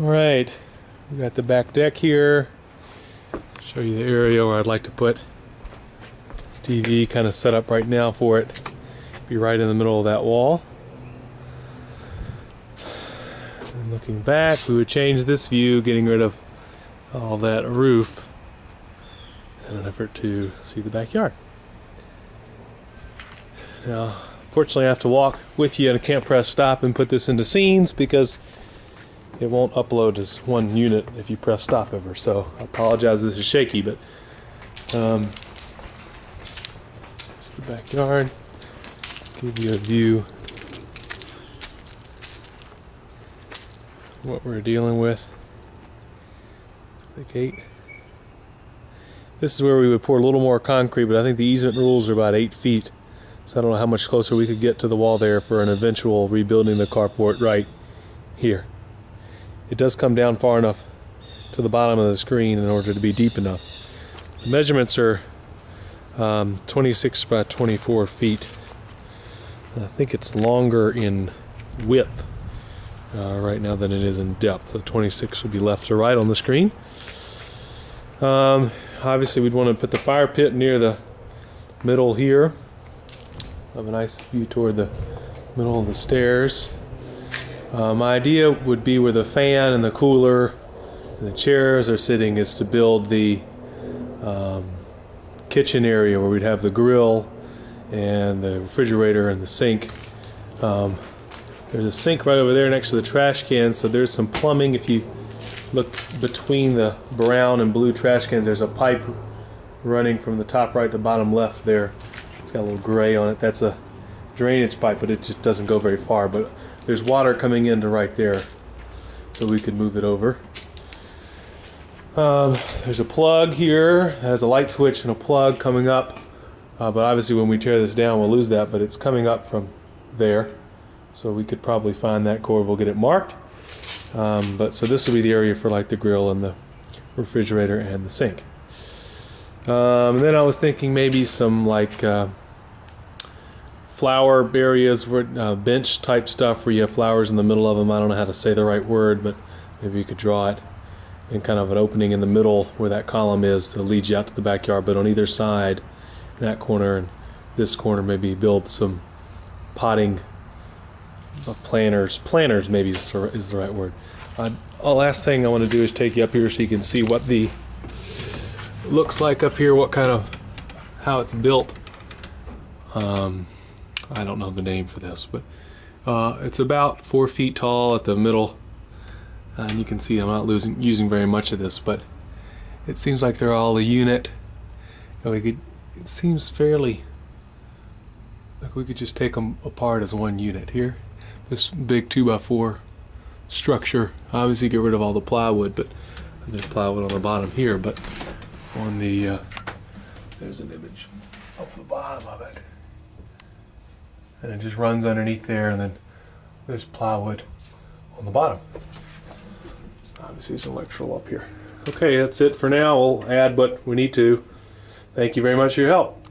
Alright, we got the back deck here. Show you the area where I'd like to put TV, kind of set up right now for it. Be right in the middle of that wall. And looking back, we would change this view, getting rid of all that roof in an effort to see the backyard. Now, fortunately I have to walk with you and I can't press stop and put this into scenes because it won't upload as one unit if you press stop ever. So I apologize, this is shaky, but it's the backyard. Give you a view of what we're dealing with. The gate. This is where we would pour a little more concrete, but I think the easement rules are about 8 feet. So I don't know how much closer we could get to the wall there for an eventual rebuilding the carport right here. It does come down far enough to the bottom of the screen in order to be deep enough. The measurements are 26 by 24 feet. And I think it's longer in width right now than it is in depth. So 26 should be left to right on the screen. Obviously we'd want to put the fire pit near the middle here. Have a nice view toward the middle of the stairs. My idea would be where the fan and the cooler and the chairs are sitting is to build the kitchen area where we'd have the grill and the refrigerator and the sink. There's a sink right over there next to the trash can, so there's some plumbing. If you look between the brown and blue trash cans, there's a pipe running from the top right to bottom left there. It's got a little gray on it. That's a drainage pipe, but it just doesn't go very far. But there's water coming into right there, so we could move it over. There's a plug here that has a light switch and a plug coming up, but obviously when we tear this down we'll lose that, but it's coming up from there, so we could probably find that cord. We'll get it marked. But so this will be the area for like the grill and the refrigerator and the sink. And then I was thinking maybe some like flower areas, where bench type stuff where you have flowers in the middle of them. I don't know how to say the right word, but maybe you could draw it, and kind of an opening in the middle where that column is to lead you out to the backyard. But on either side, in that corner and this corner, maybe build some potting planters maybe is the right word. Last thing I want to do is take you up here so you can see what the looks like up here, what kind of, how it's built. I don't know the name for this, but it's about 4 feet tall at the middle, and you can see I'm not using very much of this, but it seems like they're all a unit. It seems fairly like we could just take them apart as one unit here. This big 2x4 structure, obviously get rid of all the plywood, but there's plywood on the bottom here, but on the there's an image of the bottom of it, and it just runs underneath there, and then there's plywood on the bottom. Obviously there's electrical up here. Okay, that's it for now. We'll add what we need to. Thank you very much for your help.